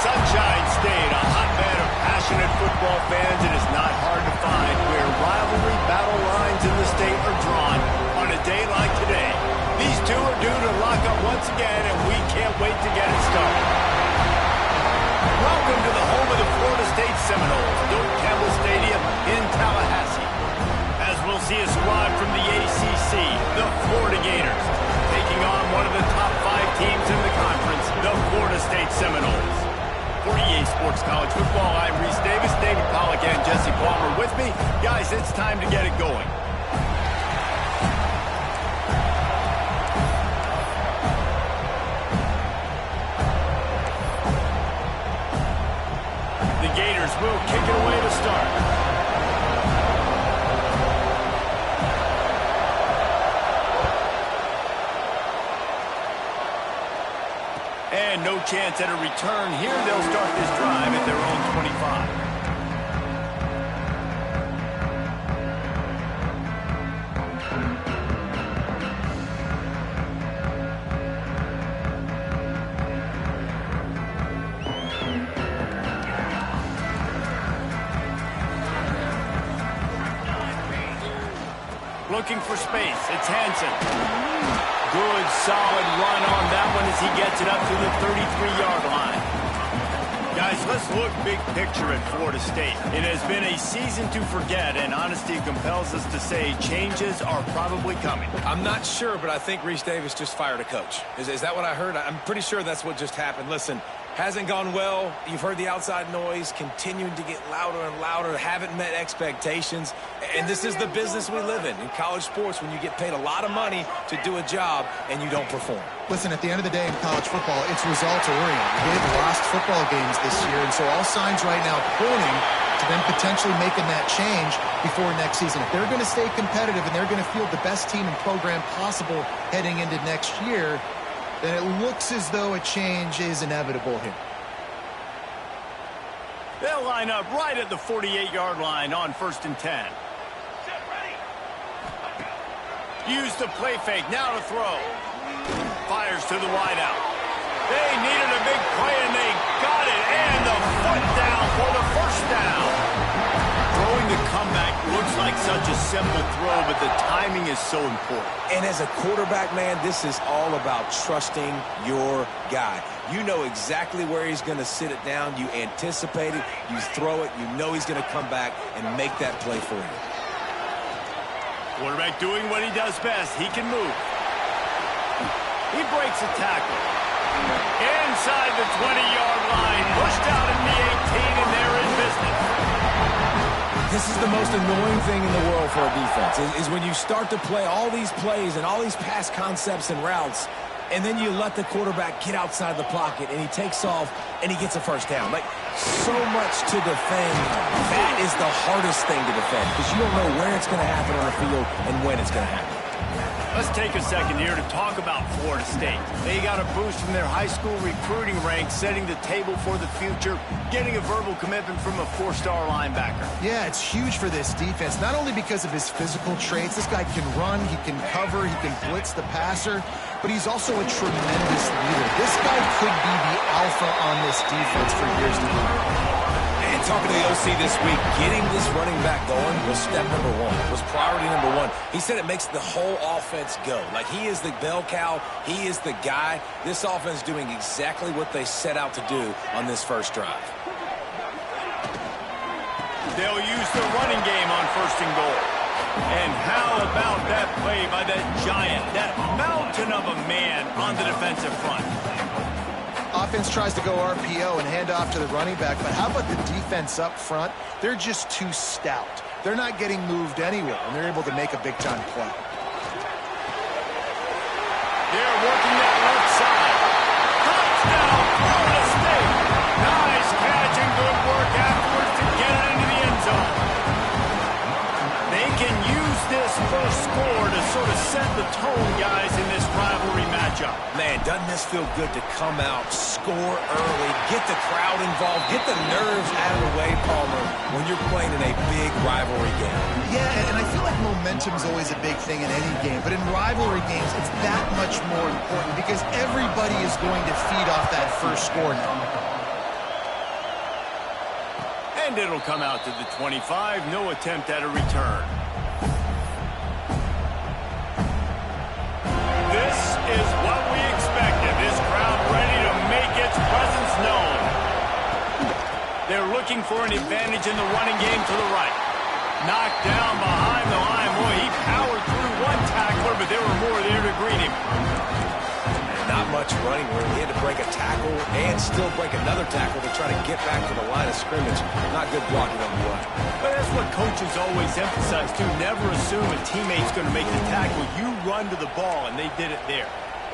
Sunshine State, a hotbed of passionate football fans. It is not hard to find where rivalry battle lines in the state are drawn on a day like today. These two are due to lock up once again, and we can't wait to get it started. Welcome to the home of the Florida State Seminoles, Doak Campbell Stadium in Tallahassee. As we'll see a squad from the ACC, the Florida Gators, taking on one of the top 5 teams in the conference, the Florida State Seminoles. For EA Sports College Football, I'm Reese Davis, David Pollack, and Jesse Palmer with me. Guys, it's time to get it going. The Gators will kick it away to start. And no chance at a return here. They'll start this drive at their own 25. Looking for space. It's Hansen. Good, solid run on that one as he gets it up to the 33-yard line. Guys, let's look big picture at Florida State. It has been a season to forget, and honesty compels us to say changes are probably coming. I'm not sure, but I think Reese Davis just fired a coach. Is that what I heard? I'm pretty sure that's what just happened. Listen, hasn't gone well. You've heard the outside noise continuing to get louder and louder, haven't met expectations. And this is the business we live in college sports, when you get paid a lot of money to do a job and you don't perform. Listen, at the end of the day in college football, it's results oriented. They've lost football games this year, and so all signs right now pointing to them potentially making that change before next season. If they're going to stay competitive and they're going to field the best team and program possible heading into next year, then it looks as though a change is inevitable here. They'll line up right at the 48-yard line on 1st and 10. Use the play fake, now to throw. Fires to the wideout. They needed a big play, and they got it. And the foot down for the first down. Throwing the comeback looks like such a simple throw, but the timing is so important. And as a quarterback, man, this is all about trusting your guy. You know exactly where he's going to sit it down. You anticipate it. You throw it. You know he's going to come back and make that play for you. Quarterback doing what he does best. He can move. He breaks a tackle. Inside the 20-yard line. Pushed out in the 18, and they're in business. This is the most annoying thing in the world for a defense, is when you start to play all these plays and all these pass concepts and routes, and then you let the quarterback get outside the pocket, and he takes off, and he gets a first down. Like, so much to defend. That is the hardest thing to defend, because you don't know where it's going to happen on the field and when it's going to happen. Let's take a second here to talk about Florida State. They got a boost from their high school recruiting ranks, setting the table for the future, getting a verbal commitment from a 4-star linebacker. Yeah, it's huge for this defense, not only because of his physical traits. This guy can run, he can cover, he can blitz the passer, but he's also a tremendous leader. This guy could be the alpha on this defense for years to come. And talking to the OC this week, getting this running back going was step number one, was priority number one. He said it makes the whole offense go. Like, he is the bell cow, he is the guy. This offense doing exactly what they set out to do on this first drive. They'll use the running game on 1st and goal. And how about that play by that giant, that mountain of a man on the defensive front? Offense tries to go RPO and hand off to the running back, but how about the defense up front? They're just too stout. They're not getting moved anywhere, and they're able to make a big-time play. They're working that left side. Touchdown, Florida State. Nice catch and good work afterwards to get it into the end zone. They can use this first score to sort of set the tone, guys, in this rivalry matchup. Man, doesn't this feel good to come out, score early, get the crowd involved, get the nerves out of the way, Palmer, when you're playing in a big rivalry game. Yeah, and I feel like momentum's always a big thing in any game, but in rivalry games, it's that much more important because everybody is going to feed off that first score now. And it'll come out to the 25. No attempt at a return. This is what we expected. This crowd ready to make its presence known. They're looking for an advantage in the running game to the right. Knocked down behind the line. Boy, he powered through one tackler, but there were more there to greet him. Not much running room. He had to break a tackle and still break another tackle to try to get back to the line of scrimmage. Not good blocking on the way. But that's what coaches always emphasize, too. Never assume a teammate's going to make the tackle. You run to the ball, and they did it there.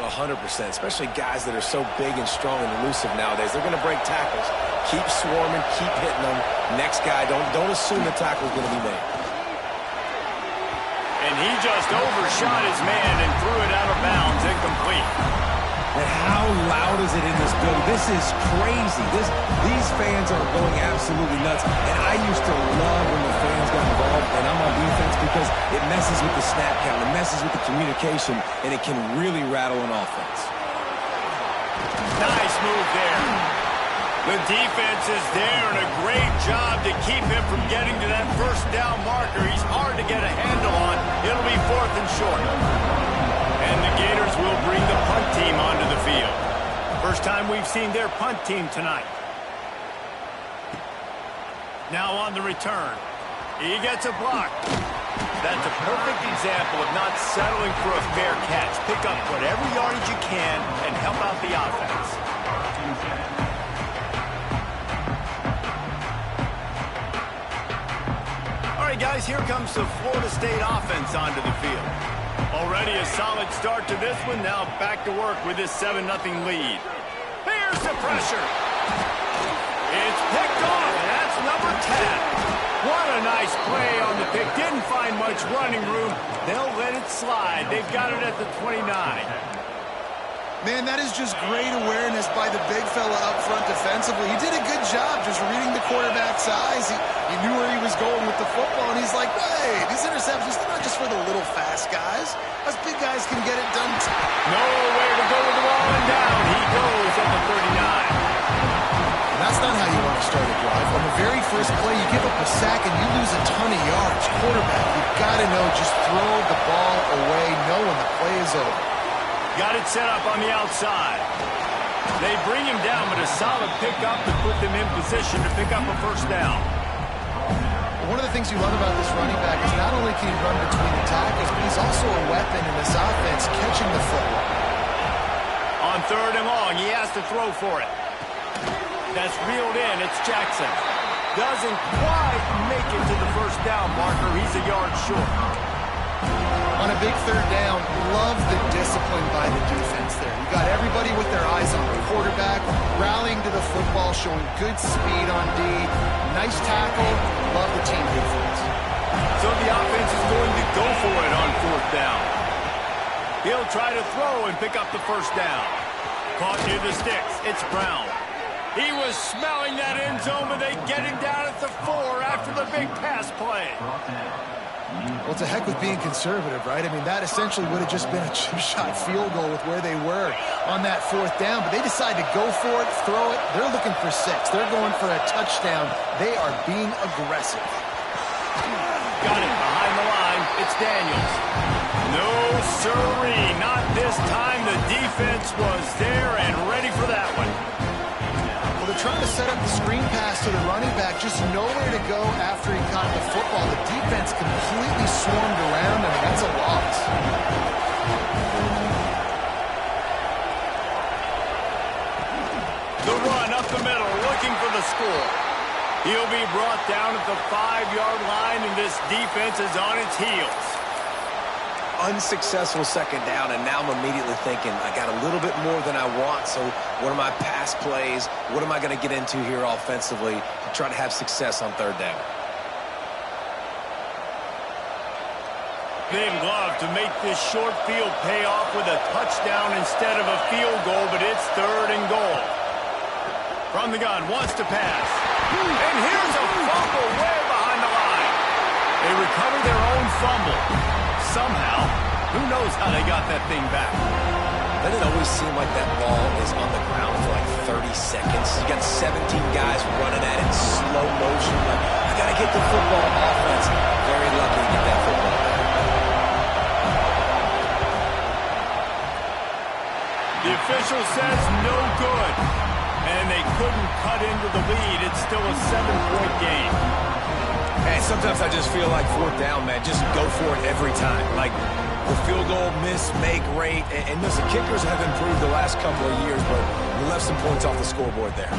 100%, especially guys that are so big and strong and elusive nowadays. They're going to break tackles. Keep swarming, keep hitting them. Next guy, don't assume the tackle's going to be made. And he just overshot his man and threw it out of bounds, incomplete. And how loud is it in this building? This is crazy. These fans are going absolutely nuts. And I used to love when the fans got involved, and I'm on defense, because it messes with the snap count, it messes with the communication, and it can really rattle an offense. Nice move there. The defense is there, and a great job to keep him from getting to that first down marker. He's hard to get a handle on. It'll be 4th and short. And the Gators will bring the punt team onto the field. First time we've seen their punt team tonight. Now on the return. He gets a block. That's a perfect example of not settling for a fair catch. Pick up whatever yardage you can and help out the offense. All right, guys, here comes the Florida State offense onto the field. Already a solid start to this one. Now back to work with this 7-0 lead. Here's the pressure. It's picked off, and that's number 10. What a nice play on the pick. Didn't find much running room. They'll let it slide. They've got it at the 29. Man, that is just great awareness by the big fella up front defensively. He did a good job just reading the quarterback's eyes. He knew where he was going with the football, and he's like, hey, these interceptions, they're not just for the little fast guys. Us big guys can get it done too. Nowhere to go with the ball and down. He goes at the 39. That's not how you want to start a drive. On the very first play, you give up a sack and you lose a ton of yards. Quarterback, you've got to know, just throw the ball away, know when the play is over. Got it set up on the outside. They bring him down, but a solid pickup to put them in position to pick up a first down. One of the things you love about this running back is not only can he run between the tackles, but he's also a weapon in this offense, catching the football. On 3rd and long, he has to throw for it. That's reeled in. It's Jackson. Doesn't quite make it to the first down marker. He's a yard short. On a big 3rd down, love the discipline by the defense there. You got everybody with their eyes on the quarterback, rallying to the football, showing good speed on D. Nice tackle. Love the team defense. So the offense is going to go for it on 4th down. He'll try to throw and pick up the first down. Caught near the sticks. It's Brown. He was smelling that end zone, but they get him down at the 4 after the big pass play. Well, it's a heck with being conservative, right? I mean, that essentially would have just been a chip-shot field goal with where they were on that 4th down, but they decided to go for it, throw it. They're looking for 6. They're going for a touchdown. They are being aggressive. Got it behind the line. It's Daniels. No, sirree, not this time. The defense was there and ready for that one. They're trying to set up the screen pass to the running back, just nowhere to go after he caught the football. The defense completely swarmed around him, and that's a loss. The run up the middle, looking for the score. He'll be brought down at the 5-yard line, and this defense is on its heels. Unsuccessful 2nd down, and now I'm immediately thinking, I got a little bit more than I want, so what are my pass plays? What am I going to get into here offensively to try to have success on 3rd down? They'd love to make this short field pay off with a touchdown instead of a field goal, but it's 3rd and goal. From the gun, wants to pass. And here's a fumble way behind the line. They recover their own fumble. Somehow, who knows how they got that thing back. Doesn't it always seem like that ball is on the ground for like 30 seconds? You got 17 guys running at it in slow motion. Like, I got to get the football. Offense, very lucky to get that football back. The official says no good. And they couldn't cut into the lead. It's still a 7-point game. And sometimes I just feel like 4th down, man, just go for it every time. Like the field goal, miss, make, rate. And listen, kickers have improved the last couple of years, but we left some points off the scoreboard there.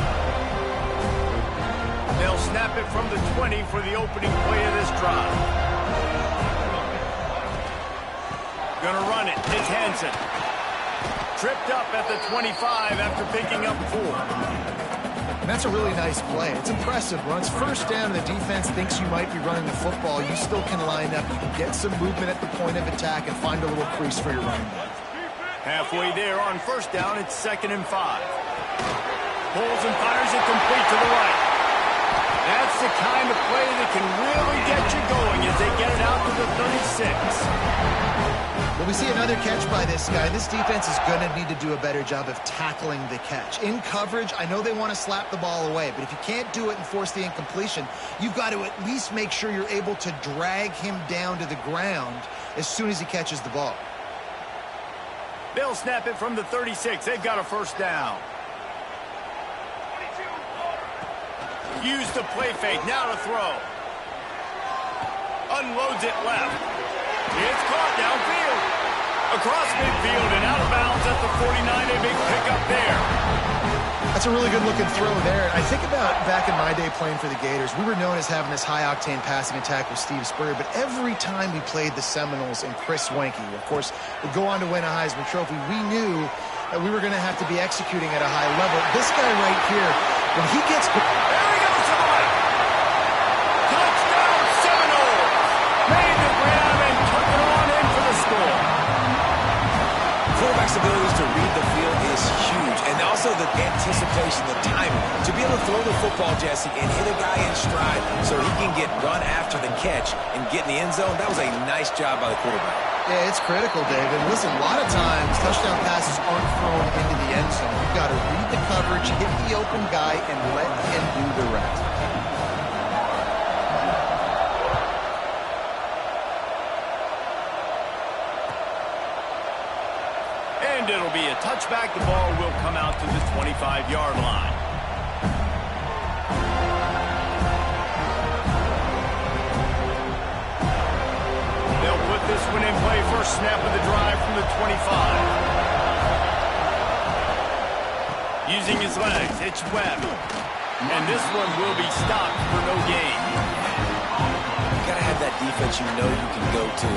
They'll snap it from the 20 for the opening play of this drive. Gonna run it. It's Hansen. Tripped up at the 25 after picking up 4. And that's a really nice play. It's impressive. Once 1st down and the defense thinks you might be running the football, you still can line up. You can get some movement at the point of attack and find a little crease for your running back. Halfway there on 1st down, it's 2nd and 5. Pulls and fires it complete to the right. That's the kind of play that can really get you going as they get it out to the 36. Well, we see another catch by this guy. This defense is going to need to do a better job of tackling the catch. In coverage, I know they want to slap the ball away, but if you can't do it and force the incompletion, you've got to at least make sure you're able to drag him down to the ground as soon as he catches the ball. They'll snap it from the 36. They've got a 1st down. Used the play fake. Now to throw. Unloads it left. It's caught downfield. Across midfield and out of bounds at the 49. A big pickup there. That's a really good-looking throw there. I think about back in my day playing for the Gators, we were known as having this high-octane passing attack with Steve Spurrier, but every time we played the Seminoles and Chris Wenke, of course, would go on to win a Heisman Trophy, we knew that we were going to have to be executing at a high level. This guy right here, when he gets... There he goes to the left. Touchdown Seminoles. Made the grab and took it on in for the score. Quarterback's abilities to read the field is huge, and also the anticipation, the timing. To be able to throw the football, Jesse, and hit a guy in stride so he can get run after the catch and get in the end zone, that was a nice job by the quarterback. Yeah, it's critical, David. Listen, a lot of times touchdown passes aren't thrown into the end zone. You've got to read the coverage, hit the open guy, and let him do the rest. And it'll be a touchback. The ball will come out to the 25-yard line. They'll put this one in play. First snap of the drive from the 25. Using his legs, it's Webb. And this one will be stopped for no gain. You got to have that defense you know you can go to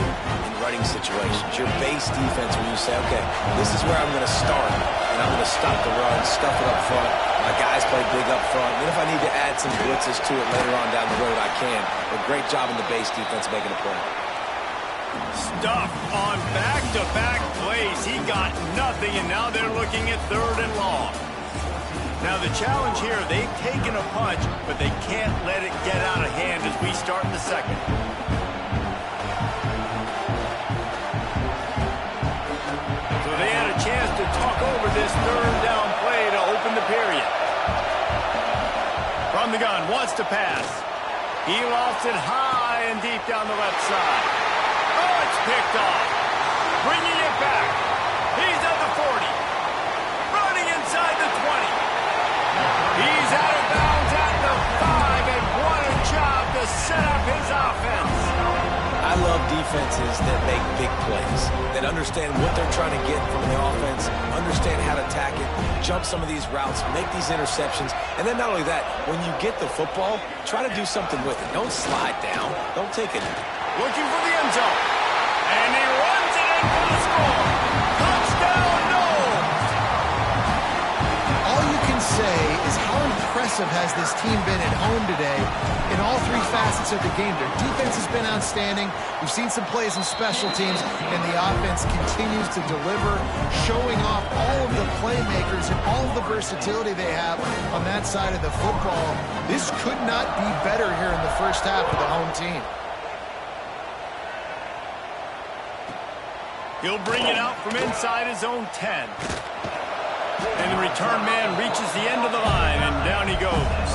in running situations. Your base defense when you say, okay, this is where I'm going to start, and I'm going to stop the run, stuff it up front. My guys play big up front. And if I need to add some blitzes to it later on down the road, I can. But great job in the base defense making a play. Stuffed on back-to-back plays. He got nothing, and now they're looking at 3rd and long. Now the challenge here, they've taken a punch, but they can't let it get out of hand as we start in the second. So they had a chance to talk over this 3rd down play to open the period. From the gun, wants to pass. He lofts it high and deep down the left side. Oh, it's picked off. Bringing it back. He's at the 40. Running inside the 20. He's out of bounds at the 5, and what a job to set up his offense. I love defenses that make big plays, that understand what they're trying to get from the offense, understand how to attack it, jump some of these routes, make these interceptions, and then not only that, when you get the football, try to do something with it. Don't slide down. Don't take it. Looking for the end zone, and he runs it in for the score. Touchdown, Knowles. All you can say is how impressive has this team been at home today in all 3 facets of the game. Their defense has been outstanding. We've seen some plays in special teams, and the offense continues to deliver, showing off all of the playmakers and all of the versatility they have on that side of the football. This could not be better here in the first half for the home team. He'll bring it out from inside his own 10. And the return man reaches the end of the line, and down he goes.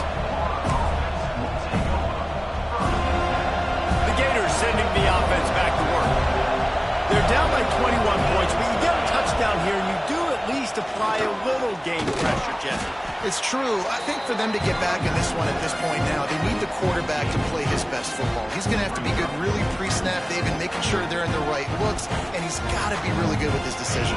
The Gators sending the offense back to work. They're down by 21 points, but you get a touchdown here, and you do at least apply a little game pressure, Jesse. It's true. I think for them to get back in this one at this point now, they need the quarterback to play his best football. He's going to have to be good really pre-snap, David, making sure they're in the right looks, and he's got to be really good with his decision.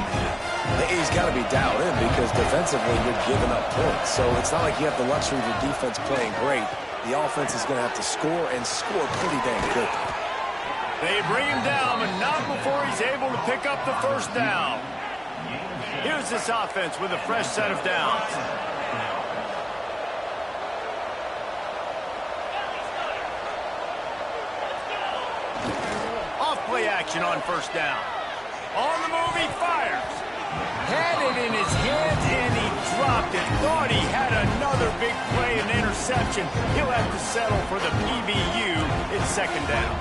He's got to be dialed in because defensively you're giving up points. So it's not like you have the luxury of your defense playing great. The offense is going to have to score and score pretty dang good. They bring him down, but not before he's able to pick up the first down. Here's this offense with a fresh set of downs. Off-play action on first down. On the move, he fires. Had it in his hands, and he dropped it. Thought he had another big play and interception. He'll have to settle for the PBU. It's second down.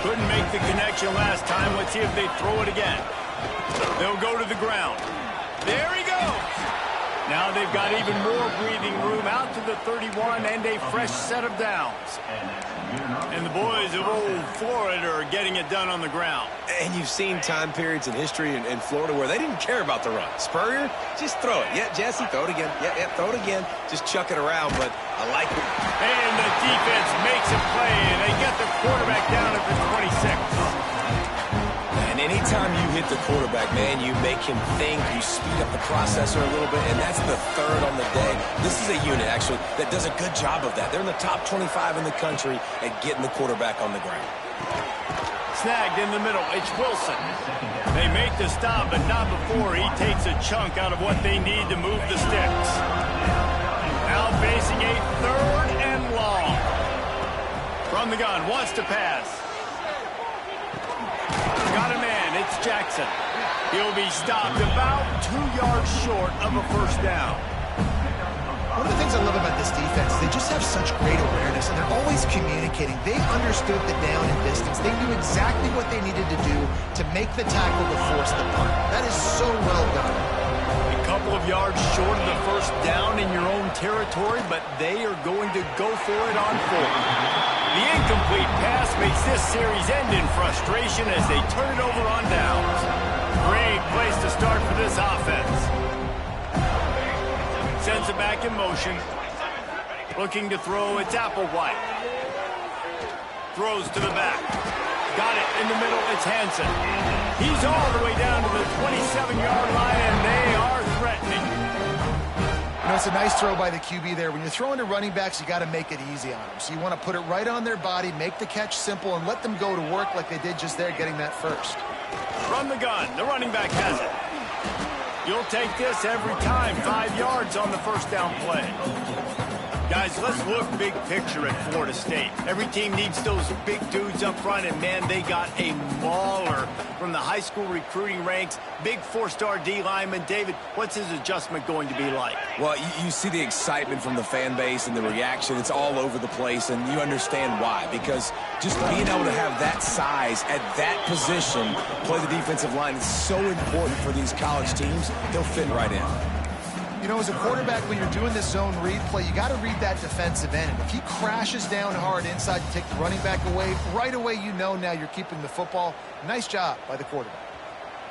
Couldn't make the connection last time. Let's see if they throw it again. They'll go to the ground. There he goes. Now they've got even more breathing room out to the 31 and a fresh set of downs. And the boys of old Florida are getting it done on the ground. And you've seen time periods in history in Florida where they didn't care about the run. Spurrier, just throw it. Yeah, Jesse, throw it again. Yeah, throw it again. Just chuck it around, but I like it. And the defense makes a play, and they get the quarterback down at the 26. And anytime you hit the quarterback, man, you make him think, you speed up the processor a little bit, and that's the third on the day. This is a unit, actually, that does a good job of that. They're in the top 25 in the country at getting the quarterback on the ground. Snagged in the middle, it's Wilson. They make the stop, but not before he takes a chunk out of what they need to move the sticks. Now facing a 3rd and long. From the gun, wants to pass. Got a man, it's Jackson. He'll be stopped about 2 yards short of a first down. One of the things I love about this defense is they just have such great awareness, and they're always communicating. They understood the down and distance. They knew exactly what they needed to do to make the tackle to force the punt. That is so well done. A couple of yards short of the first down in your own territory, but they are going to go for it on 4th. The incomplete pass makes this series end in frustration as they turn it over on downs. Great place to start for this offense. Sends it back in motion. Looking to throw, it's Applewhite. Throws to the back. Got it in the middle, it's Hansen. He's all the way down to the 27-yard line, and they are threatening. You know, it's a nice throw by the QB there. When you're throwing to running backs, you got to make it easy on them. So you want to put it right on their body, make the catch simple, and let them go to work like they did just there, getting that first. From the gun, the running back has it. You'll take this every time. 5 yards on the first down play. Guys, let's look big picture at Florida State. Every team needs those big dudes up front, and, man, they got a mauler from the high school recruiting ranks. Big 4-star D lineman. David, what's his adjustment going to be like? Well, you see the excitement from the fan base and the reaction. It's all over the place, and you understand why. Because just being able to have that size at that position, play the defensive line, is so important for these college teams. They'll fit right in. You know, as a quarterback, when you're doing this zone read play, you got to read that defensive end. And if he crashes down hard inside to take the running back away, right away you know now you're keeping the football. Nice job by the quarterback.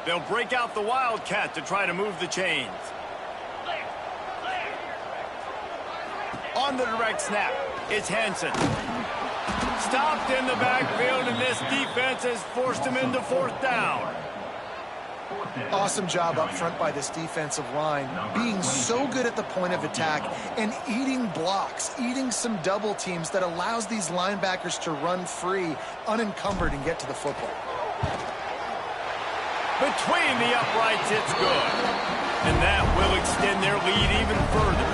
They'll break out the Wildcat to try to move the chains. On the direct snap, it's Hansen. Stopped in the backfield, and this defense has forced him into 4th down. Awesome job up front by this defensive line, being so good at the point of attack and eating blocks, eating some double teams that allows these linebackers to run free, unencumbered, and get to the football. Between the uprights, it's good. And that will extend their lead even further.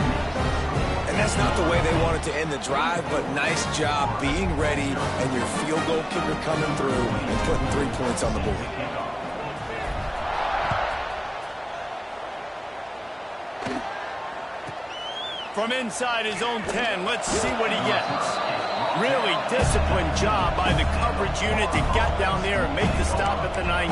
And that's not the way they wanted to end the drive, but nice job being ready and your field goal kicker coming through and putting 3 points on the board. From inside his own 10, let's see what he gets. Really disciplined job by the coverage unit to get down there and make the stop at the 19.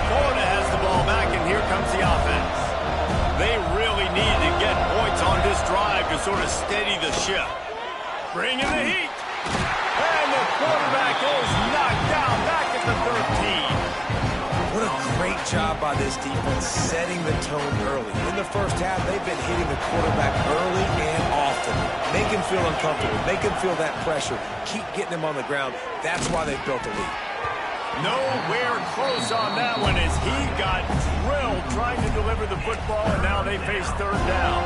Florida has the ball back, and here comes the offense. They really need to get points on this drive to sort of steady the ship. Bring in the heat. And the quarterback is knocked down back at the 13. What a great job by this defense setting the tone early. In the first half, they've been hitting the quarterback early and often. Make him feel uncomfortable. Make him feel that pressure. Keep getting him on the ground. That's why they've built a lead. Nowhere close on that one as he got drilled trying to deliver the football, and now they face 3rd down.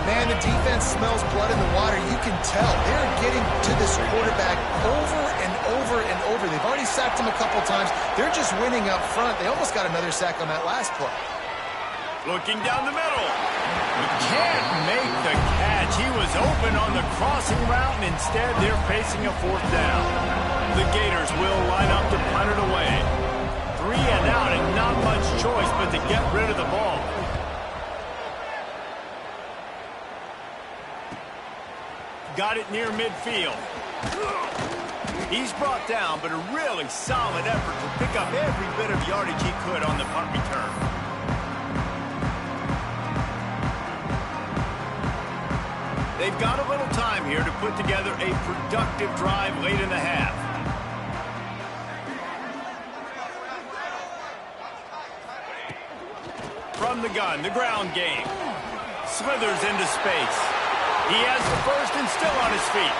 Man, the defense smells blood in the water. You can tell. They're getting to this quarterback over and over and over. They've already sacked him a couple times. They're just winning up front. They almost got another sack on that last play. Looking down the middle. Can't make the catch. He was open on the crossing route, and instead they're facing a 4th down. The Gators will line up to punt it away. 3 and out, and not much choice but to get rid of the ball. Got it near midfield. He's brought down, but a really solid effort to pick up every bit of yardage he could on the punt return. They've got a little time here to put together a productive drive late in the half. From the gun, the ground game. Slithers into space. He has the first and still on his feet.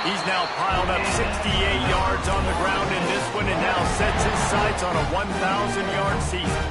He's now piled up 68 yards on the ground in this one and now sets his sights on a 1,000-yard season.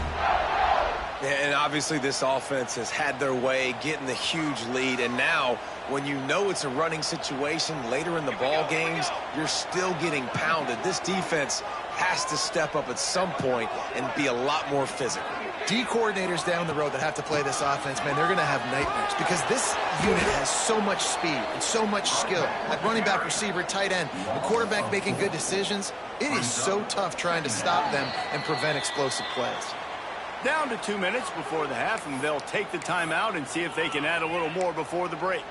Yeah, and obviously this offense has had their way, getting the huge lead, and now when you know it's a running situation later in the ball games, you're still getting pounded. This defense has to step up at some point and be a lot more physical. D coordinators down the road that have to play this offense, man, they're going to have nightmares because this unit has so much speed and so much skill. At running back, receiver, tight end, the quarterback making good decisions, it is so tough trying to stop them and prevent explosive plays. Down to 2 minutes before the half, and they'll take the timeout and see if they can add a little more before the break.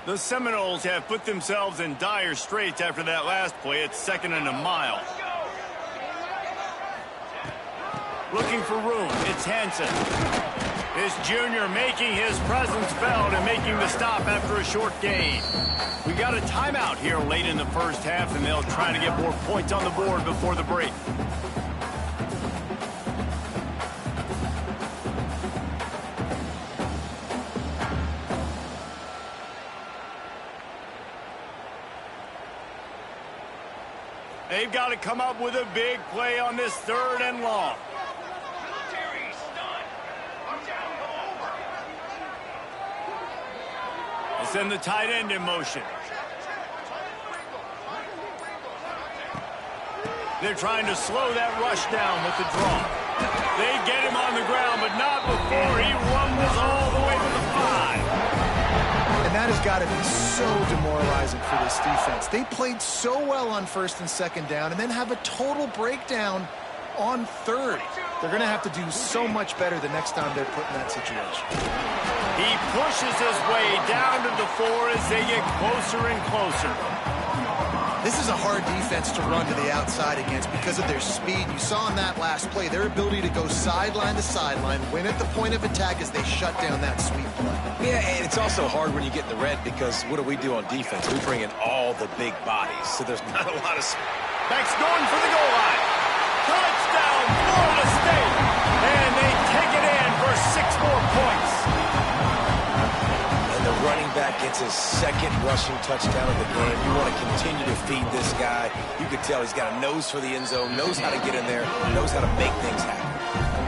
The Seminoles have put themselves in dire straits after that last play. It's 2nd and a mile. Looking for room. It's Hansen. This junior making his presence felt and making the stop after a short gain. We got a timeout here late in the first half, and they'll try to get more points on the board before the break. They've got to come up with a big play on this 3rd and long. They send the tight end in motion. They're trying to slow that rush down with the draw. They get him on the ground, but not before he rumbles all the way to the 5. And that has got to be so demoralizing for this defense. They played so well on 1st and 2nd down and then have a total breakdown on 3rd. They're going to have to do so much better the next time they're put in that situation. He pushes his way down to the 4 as they get closer and closer. This is a hard defense to run to the outside against because of their speed. You saw in that last play their ability to go sideline to sideline, win at the point of attack as they shut down that sweep play. Yeah, and it's also hard when you get in the red because what do we do on defense? We bring in all the big bodies, so there's not a lot of space. Backs going for the goal line. Touchdown, Florida State. And they take it in for 6 more points. And the running back gets his 2nd rushing touchdown of the game. You want to continue to feed this guy. You could tell he's got a nose for the end zone, knows how to get in there, knows how to make things happen.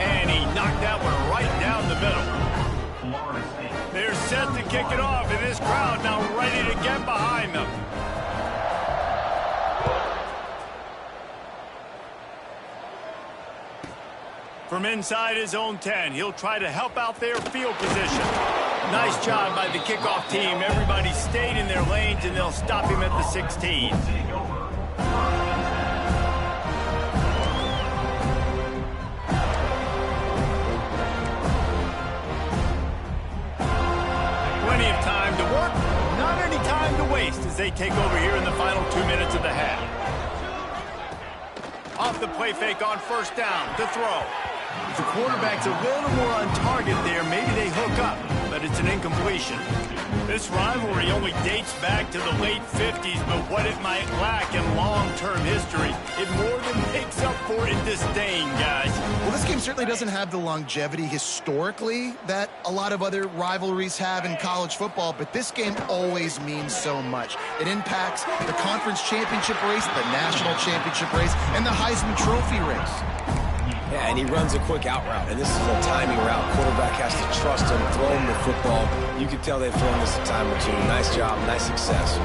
And he knocked that one right down the middle. They're set to kick it off, and this crowd now ready to get behind them. From inside his own 10, he'll try to help out their field position. Nice job by the kickoff team. Everybody stayed in their lanes, and they'll stop him at the 16. Plenty of time to work, not any time to waste as they take over here in the final 2 minutes of the half. Off the play fake on 1st down to throw. If the quarterback's a little more on target there, maybe they hook up, but it's an incompletion. This rivalry only dates back to the late 50s, but what it might lack in long-term history, it more than makes up for in disdain, guys. Well, this game certainly doesn't have the longevity historically that a lot of other rivalries have in college football, but this game always means so much. It impacts the conference championship race, the national championship race, and the Heisman Trophy race. Yeah, and he runs a quick out route, and this is a timing route. Quarterback has to trust him, throw him the football. You can tell they've thrown this a time or two. Nice job, nice success.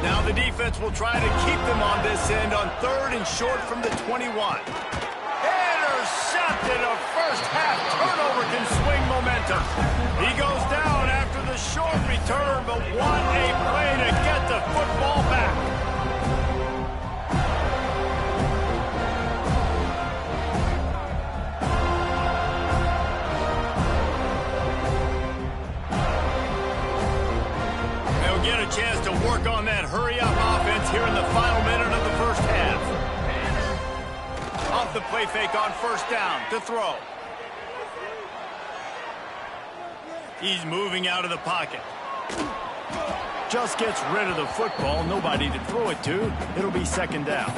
Now the defense will try to keep them on this end on 3rd and short from the 21. Intercepted. A first half turnover can swing momentum. He goes down after the short return, but what a play to get the football back. get a chance to work on that hurry-up offense here in the final minute of the first half. Off the play fake on first down to throw. He's moving out of the pocket. Just gets rid of the football. Nobody to throw it to. It'll be second down.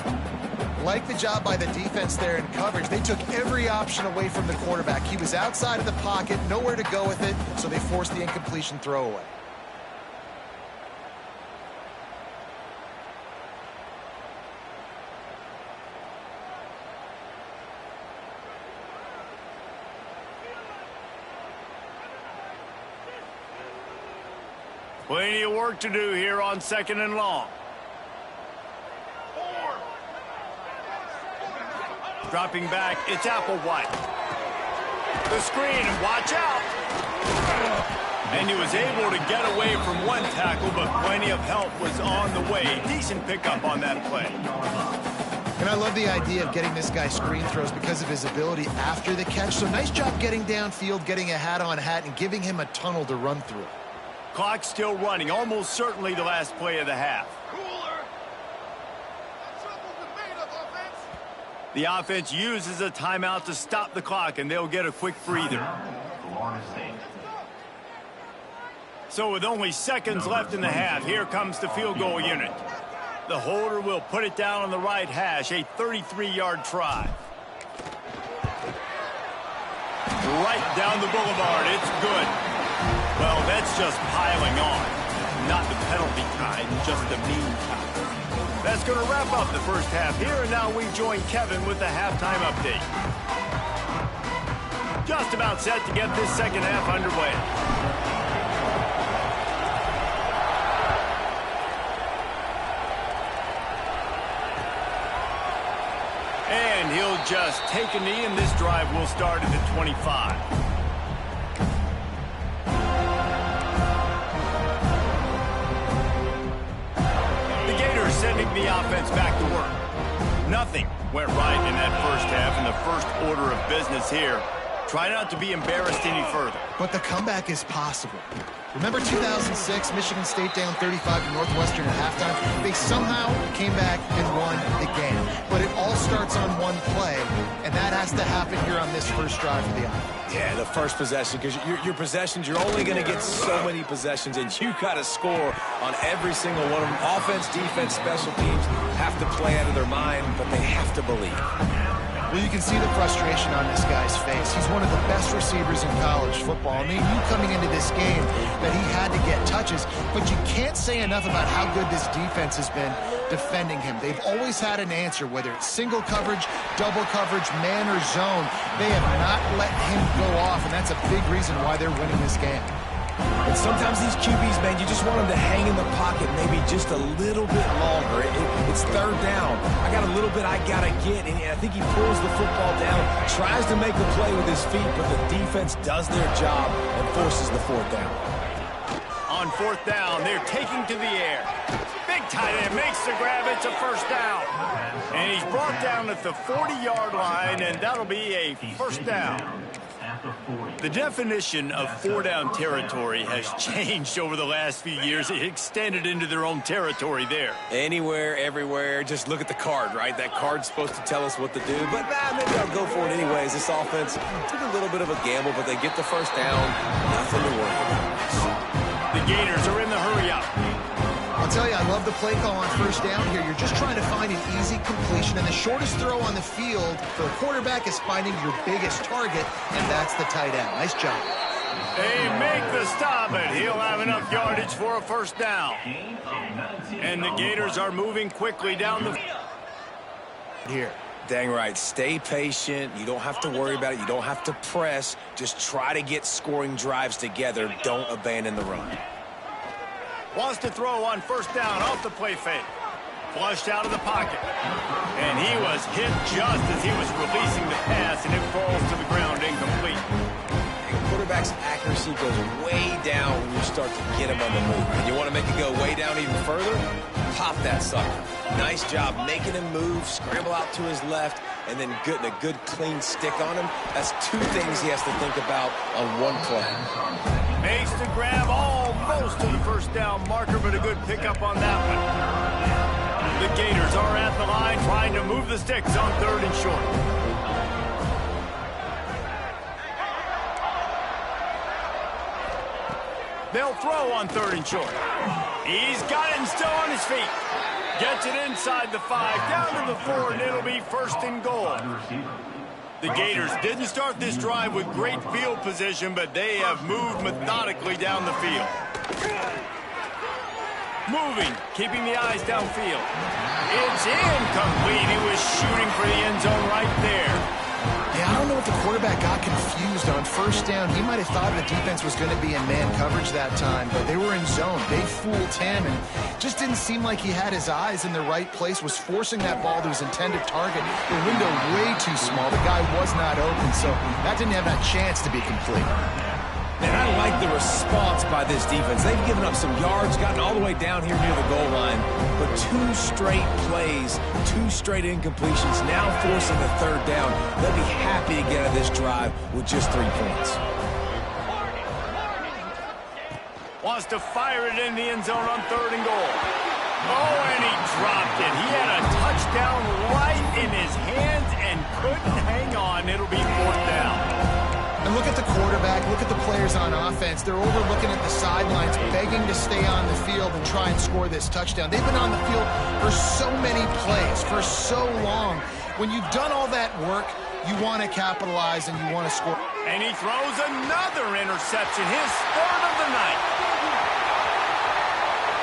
Like the job by the defense there in coverage. They took every option away from the quarterback. He was outside of the pocket, nowhere to go with it, so they forced the incompletion throwaway. Plenty of work to do here on second and long. Dropping back, it's Applewhite. The screen, and watch out. And he was able to get away from one tackle, but plenty of help was on the way. Decent pickup on that play. And I love the idea of getting this guy screen throws because of his ability after the catch. So nice job getting downfield, getting a hat-on-hat, and giving him a tunnel to run through. Clock still running, almost certainly the last play of the half. The offense uses a timeout to stop the clock, and they'll get a quick breather. So with only seconds left in the half, here comes the field goal unit. The holder will put it down on the right hash, a 33-yard try. Right down the boulevard, it's good. Well, that's just piling on. Not the penalty kind, just the mean kind. That's going to wrap up the first half here, and now we join Kevin with the halftime update. Just about set to get this second half underway. And he'll just take a knee, and this drive will start at the 25. Sending the offense back to work. Nothing went right in that first half, and the first order of business here. Try not to be embarrassed any further. But the comeback is possible. Remember 2006, Michigan State down 35 to Northwestern at halftime? They somehow came back and won the game. But it all starts on one play, and that has to happen here on this first drive for the offense. Yeah, the first possession, because your possessions, you're only going to get so many possessions, and you got to score on every single one of them. Offense, defense, special teams have to play out of their mind, but they have to believe. Well, you can see the frustration on this guy's face. He's one of the best receivers in college football. And they knew coming into this game that he had to get touches, but you can't say enough about how good this defense has been defending him. They've always had an answer, whether it's single coverage, double coverage, man or zone. They have not let him go off, and that's a big reason why they're winning this game. And sometimes these QBs, man, you just want them to hang in the pocket maybe just a little bit longer. It's third down. I got a little bit I got to get, and I think he pulls the football down, tries to make a play with his feet, but the defense does their job and forces the fourth down. On fourth down, they're taking to the air. Big tight end makes the grab. It's a first down. And he's brought down at the 40-yard line, and that'll be a first down. The definition of four-down territory has changed over the last few years. It extended into their own territory there. Anywhere, everywhere, just look at the card, right? That card's supposed to tell us what to do, but maybe I'll go for it anyways. This offense took a little bit of a gamble, but they get the first down. Nothing to worry about. The Gators are in the hurry-up. I'll tell you, I love the play call on first down here. You're just trying to find an easy completion, and the shortest throw on the field for the quarterback is finding your biggest target, and that's the tight end. Nice job. They make the stop, and he'll have enough yardage for a first down. And the Gators are moving quickly down the field. Here. Dang right. Stay patient. You don't have to worry about it. You don't have to press. Just try to get scoring drives together. Don't abandon the run. Wants to throw on first down off the play fake. Flushed out of the pocket. And he was hit just as he was releasing the pass, and it falls to the ground incomplete. The quarterback's accuracy goes way down when you start to get him on the move. And you want to make it go way down even further? pop that sucker. Nice job making him move, scramble out to his left, and then getting a good clean stick on him. That's two things he has to think about on one play. Makes the grab almost to the first down marker, but a good pickup on that one. The Gators are at the line trying to move the sticks on 3rd and short. They'll throw on 3rd and short. He's got it and still on his feet. Gets it inside the 5, down to the 4, and it'll be 1st and goal. The Gators didn't start this drive with great field position, but they have moved methodically down the field. Moving, keeping the eyes downfield. It's incomplete. He was shooting for the end zone right there. Yeah, I don't know if the quarterback got confused on 1st down. He might have thought the defense was going to be in man coverage that time, but they were in zone. They fooled him, and just didn't seem like he had his eyes in the right place, was forcing that ball to his intended target. The window way too small. The guy was not open, so that didn't have that chance to be complete. And I like the response by this defense. They've given up some yards, gotten all the way down here near the goal line. But 2 straight plays, 2 straight incompletions, now forcing the 3rd down. They'll be happy to get out of this drive with just 3 points. Wants to fire it in the end zone on 3rd and goal. Oh, and he dropped it. He had a touchdown right in his hands and couldn't hang on. It'll be 4th down. And look at the quarterback, look at the players on offense. They're overlooking at the sidelines, begging to stay on the field and try and score this touchdown. They've been on the field for so many plays, for so long. When you've done all that work, you want to capitalize and you want to score. And he throws another interception, his 3rd of the night.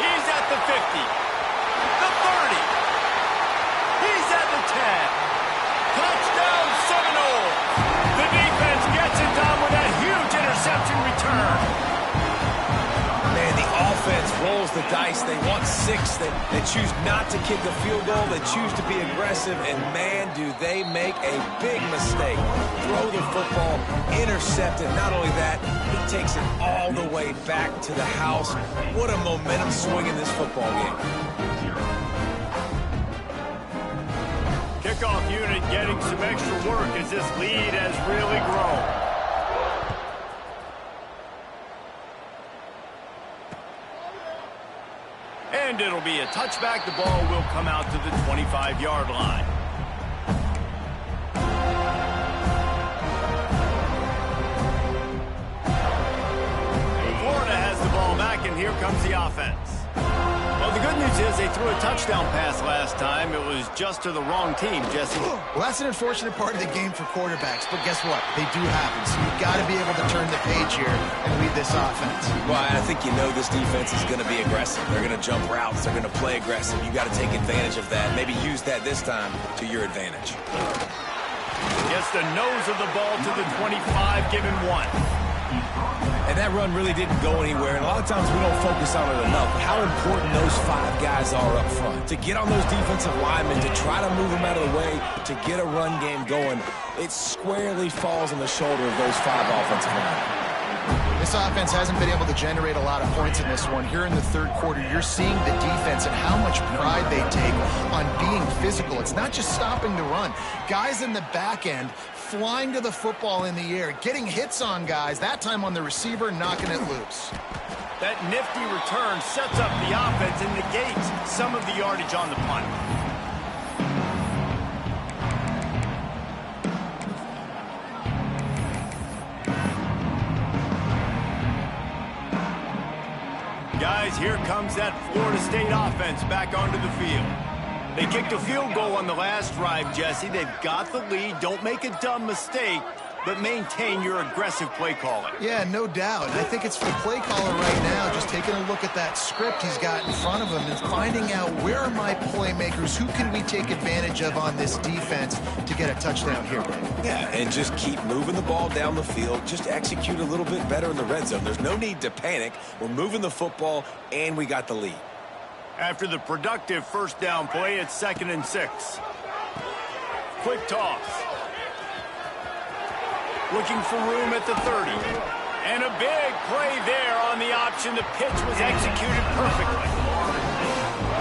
He's at the 50, the 30. He's at the 10. Touchdown Seminoles. The defense gets it done with a huge interception return. Man, the offense rolls the dice. They want 6. They choose not to kick the field goal. They choose to be aggressive, and man, do they make a big mistake. Throw the football, intercept it. Not only that, he takes it all the way back to the house. What a momentum swing in this football game. Kickoff unit getting some extra work as this lead has really grown. And it'll be a touchback. The ball will come out to the 25-yard line. Florida has the ball back, and here comes the offense. Well, the good news is they threw a touchdown pass last time. It was just to the wrong team, Jesse. Well, that's an unfortunate part of the game for quarterbacks, but guess what? They do happen, so you've got to be able to turn the page here and lead this offense. Well, I think you know this defense is going to be aggressive. They're going to jump routes. They're going to play aggressive. You got to take advantage of that. Maybe use that this time to your advantage. Gets the nose of the ball to the 25, giving 1. And that run really didn't go anywhere, and a lot of times we don't focus on it enough. How important those 5 guys are up front. To get on those defensive linemen, to try to move them out of the way, to get a run game going, it squarely falls on the shoulder of those 5 offensive linemen. This offense hasn't been able to generate a lot of points in this one. Here in the 3rd quarter, you're seeing the defense and how much pride they take on being physical. It's not just stopping the run. Guys in the back end flying to the football in the air, getting hits on guys, that time on the receiver, knocking it loose. That nifty return sets up the offense and negates some of the yardage on the punt. Guys, here comes that Florida State offense back onto the field. They kicked a field goal on the last drive, Jesse. They've got the lead. Don't make a dumb mistake, but maintain your aggressive play calling. Yeah, no doubt. I think it's for the play caller right now, just taking a look at that script he's got in front of him and finding out where are my playmakers, who can we take advantage of on this defense to get a touchdown here, Dave? Yeah, and just keep moving the ball down the field. Just execute a little bit better in the red zone. There's no need to panic. We're moving the football, and we got the lead. After the productive 1st down play, it's 2nd and 6. Quick toss. Looking for room at the 30. And a big play there on the option. The pitch was executed perfectly.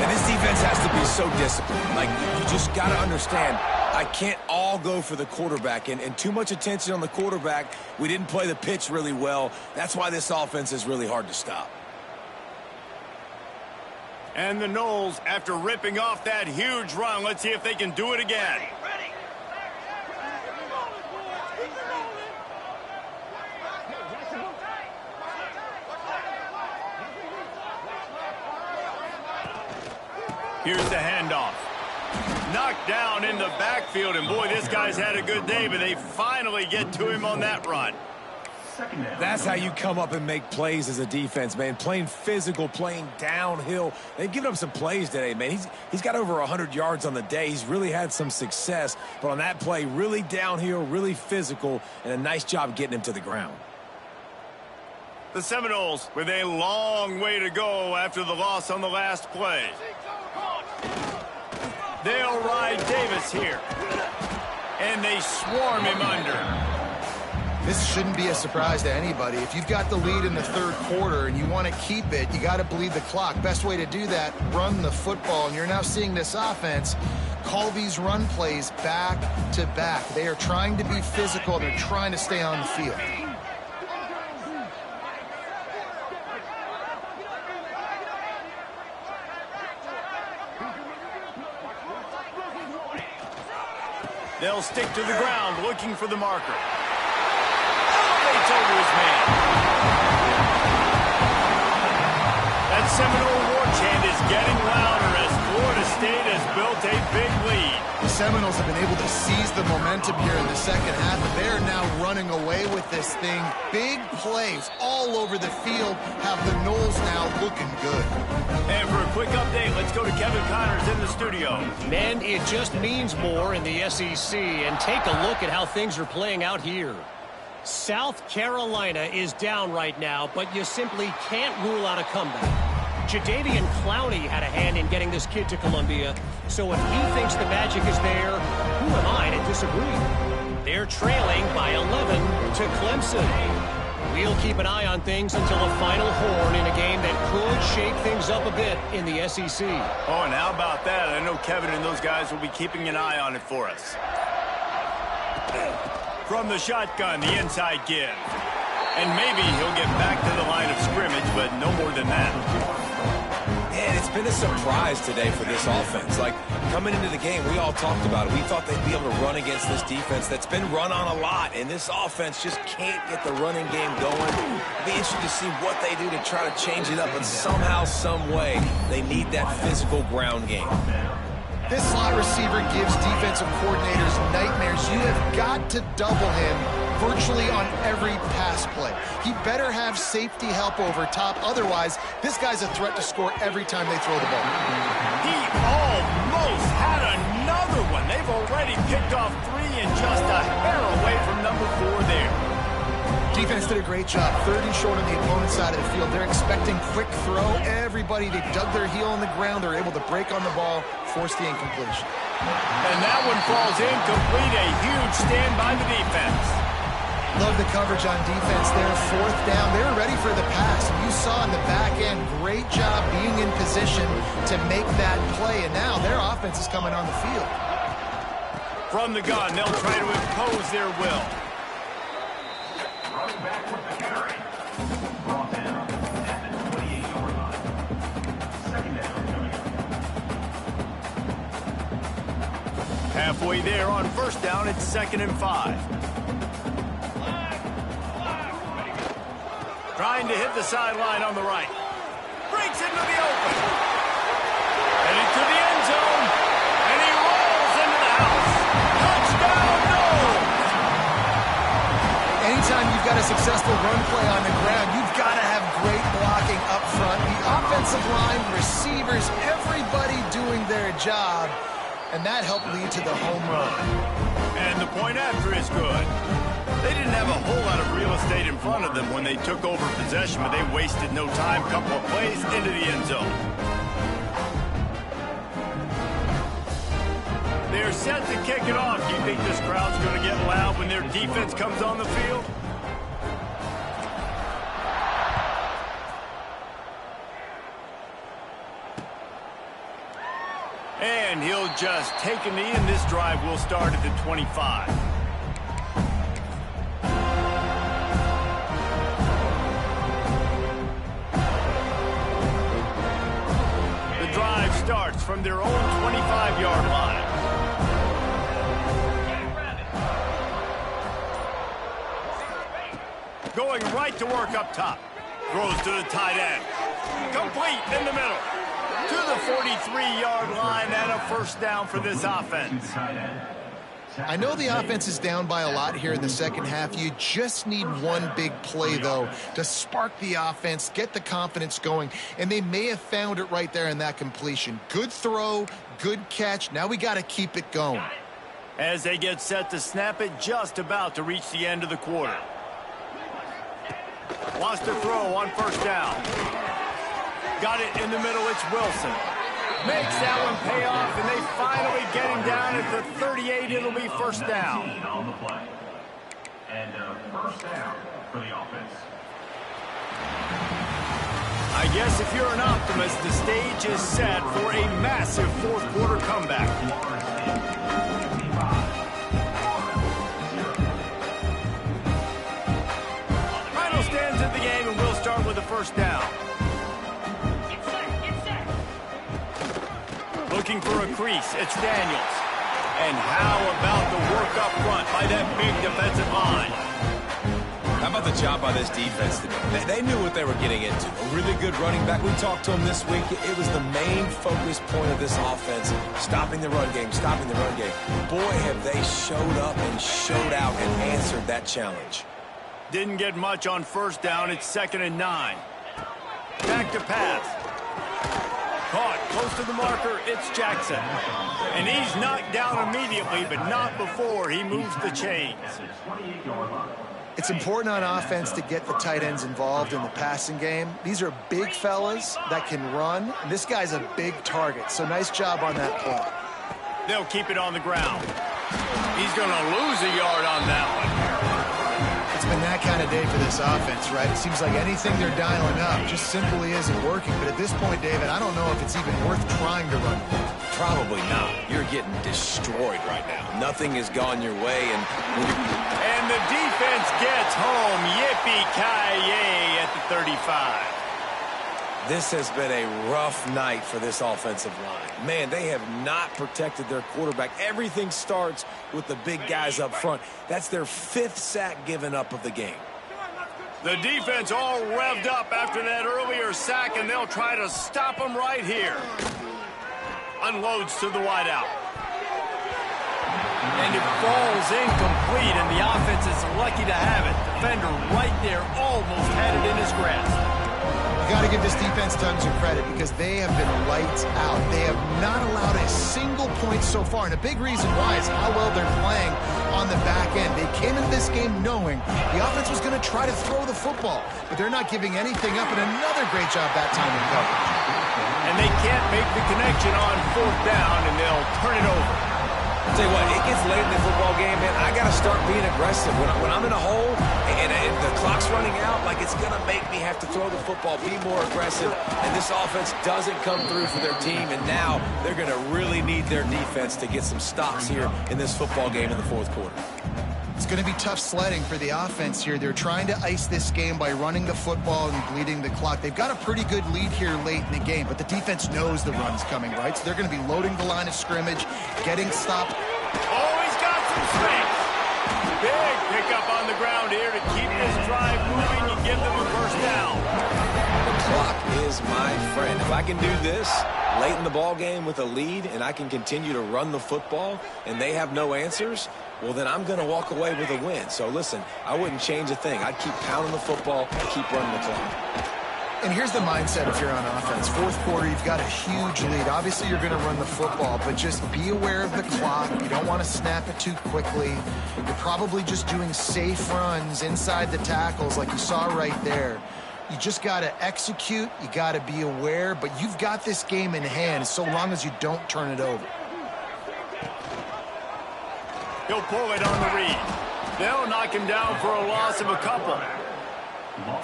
And this defense so disciplined. Like, you just got to understand, I can't all go for the quarterback, and too much attention on the quarterback. We didn't play the pitch really well. That's why this offense is really hard to stop. And the Noles, after ripping off that huge run, let's see if they can do it again. Here's the handoff. Knocked down in the backfield, and boy, this guy's had a good day, but they finally get to him on that run. That's how you come up and make plays as a defense, man. Playing physical, playing downhill. They've given up some plays today, man. He's got over 100 yards on the day. He's really had some success, but on that play, really downhill, really physical, and a nice job getting him to the ground. The Seminoles with a long way to go after the loss on the last play. They'll ride Davis here. And they swarm him under. This shouldn't be a surprise to anybody. If you've got the lead in the third quarter and you want to keep it, you got to bleed the clock. Best way to do that, run the football. And you're now seeing this offense call these run plays back to back. They are trying to be physical. They're trying to stay on the field. They'll stick to the ground looking for the marker. Elevates over his man. That Seminole war chant is getting louder as Florida State has built a big lead. The Seminoles have been able to seize the momentum here in the second half, and they're now running away with this thing. Big plays all over the field have the Noles now looking good. And for a quick update, let's go to Kevin Connors in the studio. Man, it just means more in the SEC, and take a look at how things are playing out here. South Carolina is down right now, but you simply can't rule out a comeback. Jadeveon Clowney had a hand in getting this kid to Columbia, so if he thinks the magic is there, who am I to disagree? They're trailing by 11 to Clemson. We'll keep an eye on things until a final horn in a game that could shake things up a bit in the SEC. Oh, and how about that? I know Kevin and those guys will be keeping an eye on it for us. From the shotgun, the inside give. And maybe he'll get back to the line of scrimmage, but no more than that. Man, it's been a surprise today for this offense. Like, coming into the game, we all talked about it. We thought they'd be able to run against this defense that's been run on a lot, and this offense just can't get the running game going. It'll be interesting to see what they do to try to change it up, but somehow, some way, they need that physical ground game. This slot receiver gives defensive coordinators nightmares. You have got to double him virtually on every pass play. He better have safety help over top. Otherwise, this guy's a threat to score every time they throw the ball. He almost had another one. They've already picked off 3 and just a hair away from number 4 there. Defense did a great job. 30 short on the opponent's side of the field. They're expecting quick throw. Everybody, they dug their heel on the ground. They're able to break on the ball, force the incompletion. And that one falls incomplete. A huge stand by the defense. Love the coverage on defense there. 4th down. They were ready for the pass. You saw in the back end, great job being in position to make that play. And now their offense is coming on the field. From the gun, they'll try to impose their will. Back with the carry. Brought down at the 28-yard line. Second down. Halfway there on 1st down, it's 2nd and 5. Trying to hit the sideline on the right. Breaks into the open. Headed to the end zone. And he rolls into the house. Touchdown, Noles! Anytime you've got a successful run play on the ground, you've got to have great blocking up front. The offensive line, receivers, everybody doing their job. And that helped lead to the home run. And the point after is good. They didn't have a whole lot of real estate in front of them when they took over possession, but they wasted no time. Couple of plays into the end zone. They're set to kick it off. Do you think this crowd's going to get loud when their defense comes on the field? And he'll just take a knee, and this drive will start at the 25. The drive starts from their own 25-yard line. Going right to work up top. Throws to the tight end. Complete in the middle. To the 43-yard line and a first down for this offense. I know the offense is down by a lot here in the second half. You just need one big play, though, to spark the offense, get the confidence going, and they may have found it right there in that completion. Good throw, good catch. Now we got to keep it going. As they get set to snap it, just about to reach the end of the quarter. Wants to throw on first down. Got it in the middle, it's Wilson. Makes that one pay off, and they finally get him down at the 38. It'll be first down. On the play. And first down for the offense. I guess if you're an optimist, the stage is set for a massive fourth quarter comeback. Final stands of the game, and we'll start with the first down. Looking for a crease, it's Daniels. And how about the work up front by that big defensive line? How about the job by this defense today? They knew what they were getting into. A really good running back. We talked to him this week. It was the main focus point of this offense. Stopping the run game, stopping the run game. Boy, have they showed up and showed out and answered that challenge. Didn't get much on first down. It's 2nd and 9. Back to pass. Caught close to the marker, it's Jackson. And he's knocked down immediately, but not before he moves the chains. It's important on offense to get the tight ends involved in the passing game. These are big fellas that can run. And this guy's a big target, so nice job on that play. They'll keep it on the ground. He's going to lose a yard on that one. It's been that kind of day for this offense, right? It seems like anything they're dialing up just simply isn't working. But at this point, David, I don't know if it's even worth trying to run. Probably not. You're getting destroyed right now. Nothing has gone your way, and the defense gets home. Yippee-ki-yay at the 35. this has been a rough night for this offensive line. Man, they have not protected their quarterback. Everything starts with the big guys up front. That's their 5th sack given up of the game. The defense all revved up after that earlier sack, and they'll try to stop them right here. Unloads to the wideout. And it falls incomplete, and the offense is lucky to have it. Defender right there almost had it in his grasp. You got to give this defense tons of credit because they have been lights out. They have not allowed a single point so far, and a big reason why is how well they're playing on the back end. They came into this game knowing the offense was going to try to throw the football, but they're not giving anything up, and another great job that time in coverage. And they can't make the connection on 4th down, and they'll turn it over. I'll tell you what, it gets late in the football game, man. I got to start being aggressive. When I'm in a hole and the clock's running out, like, it's going to make me have to throw the football, be more aggressive. And this offense doesn't come through for their team, and now they're going to really need their defense to get some stops here in this football game in the 4th quarter. It's going to be tough sledding for the offense here. They're trying to ice this game by running the football and bleeding the clock. They've got a pretty good lead here late in the game, but the defense knows the run's coming, right? So they're going to be loading the line of scrimmage, getting stopped. Oh, he's got some space. Big pickup on the ground here to keep this drive moving and give them a first down. The clock is my friend. If I can do this late in the ball game with a lead and I can continue to run the football and they have no answers, well, then I'm going to walk away with a win. So, listen, I wouldn't change a thing. I'd keep pounding the football, keep running the clock. And here's the mindset if you're on offense. 4th quarter, you've got a huge lead. Obviously, you're going to run the football, but just be aware of the clock. You don't want to snap it too quickly. You're probably just doing safe runs inside the tackles like you saw right there. You just got to execute. You got to be aware, but you've got this game in hand so long as you don't turn it over. He'll pull it on the read. They'll knock him down for a loss of a couple.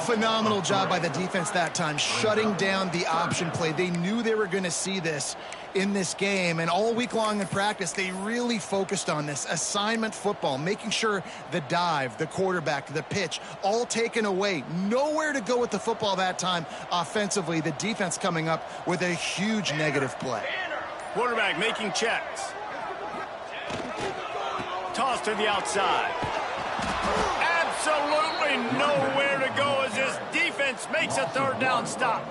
Phenomenal job by the defense that time, shutting down the option play. They knew they were going to see this in this game, and all week long in practice, they really focused on this assignment football, making sure the dive, the quarterback, the pitch, all taken away. Nowhere to go with the football that time offensively. The defense coming up with a huge negative play. Quarterback making checks. Toss to the outside. Absolutely nowhere to go as this defense makes a third down stop.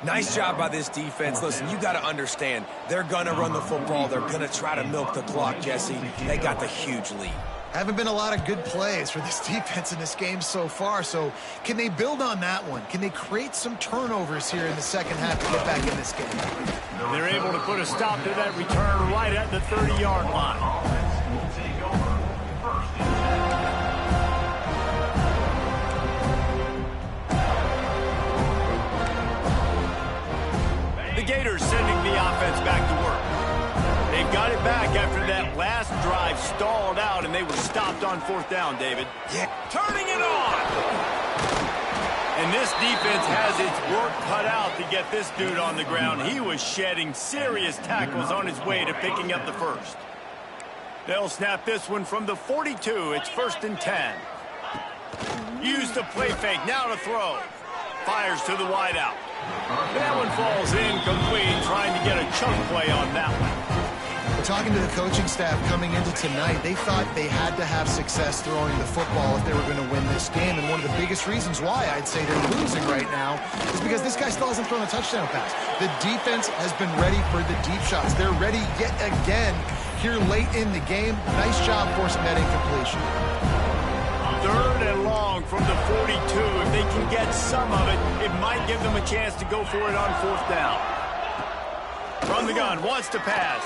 Nice job by this defense. Listen, you got to understand, they're going to run the football. They're going to try to milk the clock, Jesse. They got the huge lead. Haven't been a lot of good plays for this defense in this game so far, so can they build on that one? Can they create some turnovers here in the second half to get back in this game? They're able to put a stop to that return right at the 30-yard line. Offense will take over first and 10. The Gators sending the offense back to work. They've got it back after that last drive stalled out, and they were stopped on fourth down, David. Yeah. Turning it on! And this defense has its work cut out to get this dude on the ground. He was shedding serious tackles on his way to picking up the first. They'll snap this one from the 42. It's 1st and 10. Use the play fake. Now to throw. Fires to the wideout. That one falls incomplete, trying to get a chunk play on that one. Talking to the coaching staff coming into tonight, they thought they had to have success throwing the football if they were going to win this game. And one of the biggest reasons why I'd say they're losing right now is because this guy still hasn't thrown a touchdown pass. The defense has been ready for the deep shots. They're ready yet again here late in the game. Nice job forcing that incompletion. 3rd and long from the 42. If they can get some of it, it might give them a chance to go for it on 4th down. From the gun, wants to pass.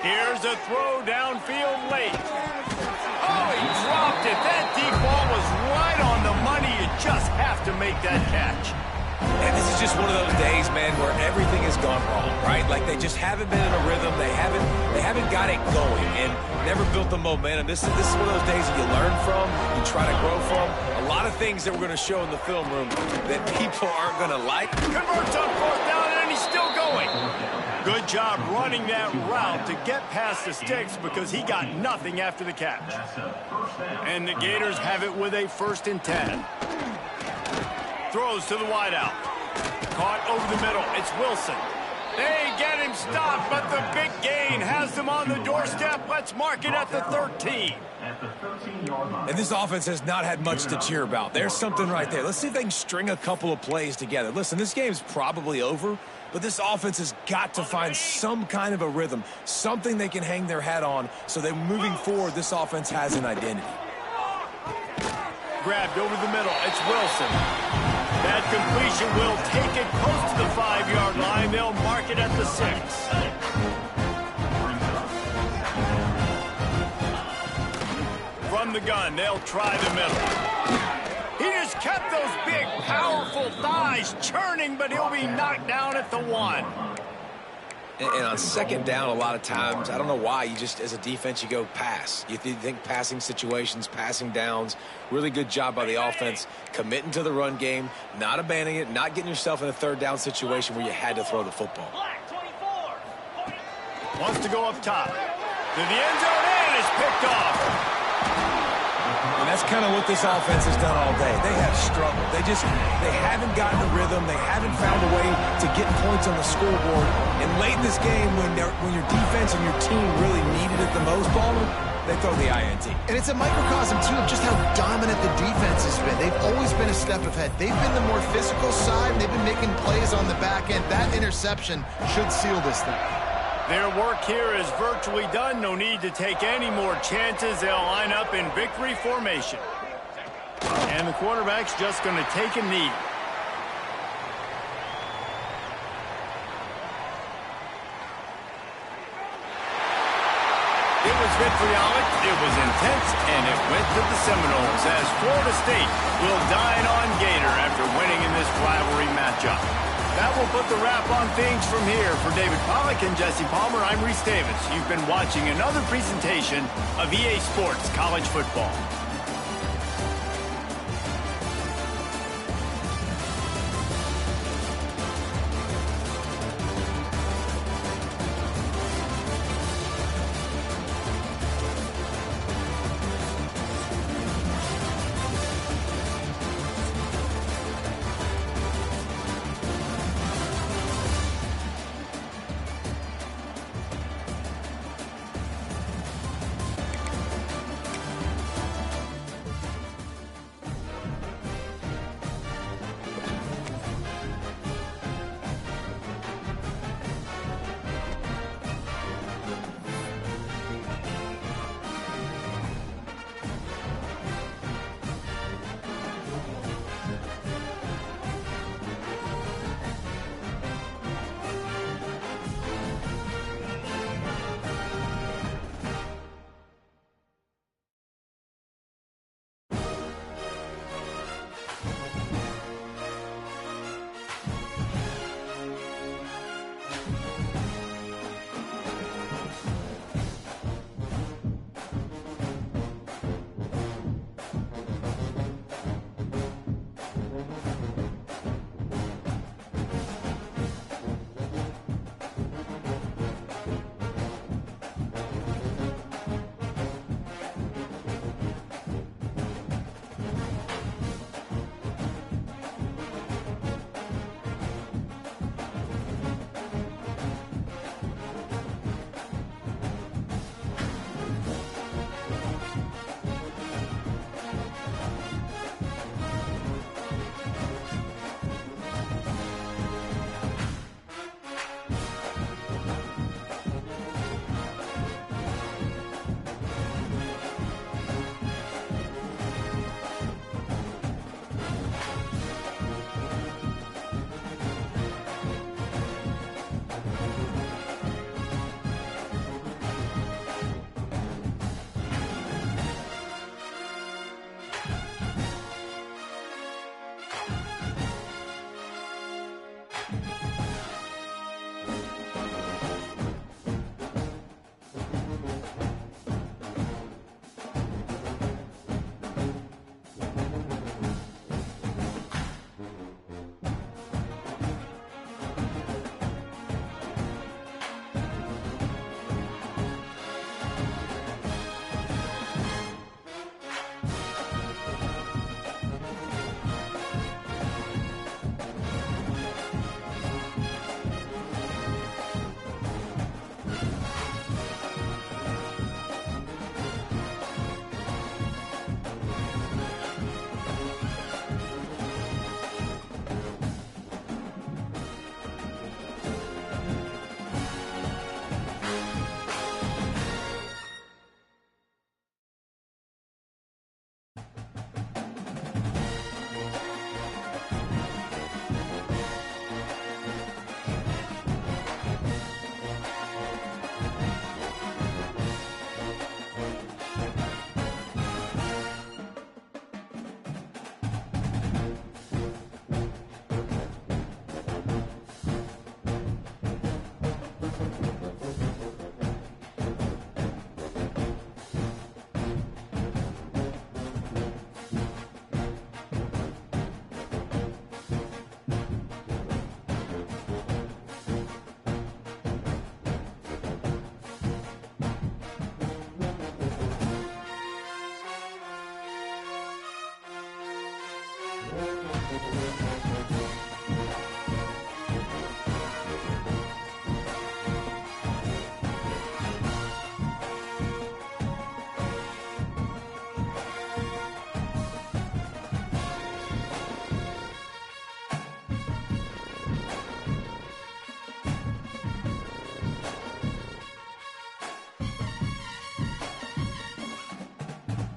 Here's a throw downfield late. Oh, he dropped it. That deep ball was right on the money. You just have to make that catch. And this is just one of those days, man, where everything has gone wrong, right? Like they just haven't been in a rhythm. They haven't got it going and never built the momentum. This is one of those days that you learn from, you try to grow from. A lot of things that we're going to show in the film room that people aren't going to like. Converts on 4th down, and he's still going. Good job running that route to get past the sticks because he got nothing after the catch. And the Gators have it with a 1st and 10. Throws to the wideout. Caught over the middle. It's Wilson. They get him stopped, but the big gain has them on the doorstep. Let's mark it at the 13. And this offense has not had much to cheer about. There's something right there. Let's see if they can string a couple of plays together. Listen, this game's probably over, but this offense has got to find some kind of a rhythm, something they can hang their hat on so that moving forward, this offense has an identity. Grabbed over the middle. It's Wilson. That completion will take it close to the 5-yard line. They'll mark it at the 6. From the gun, they'll try the middle. He just kept those big, powerful thighs churning, but he'll be knocked down at the 1. And on 2nd down, a lot of times, I don't know why, you just, as a defense, you go pass. You think passing situations, passing downs. Really good job by the offense, committing to the run game, not abandoning it, not getting yourself in a 3rd down situation where you had to throw the football. Wants to go up top. To the end zone, and it's picked off. And that's kind of what this offense has done all day. They have struggled. They haven't gotten the rhythm. They haven't found a way to get points on the scoreboard. And late in this game, when your defense and your team really needed it the most, Palmer, they throw the INT. And it's a microcosm, too, of just how dominant the defense has been. They've always been a step ahead. They've been the more physical side. They've been making plays on the back end. That interception should seal this thing. Their work here is virtually done. No need to take any more chances. They'll line up in victory formation. And the quarterback's just going to take a knee. It was vitriolic, it was intense, and it went to the Seminoles as Florida State will dine on Gator after winning in this rivalry matchup. That will put the wrap on things from here. For David Pollack and Jesse Palmer, I'm Reese Davis. You've been watching another presentation of EA Sports College Football.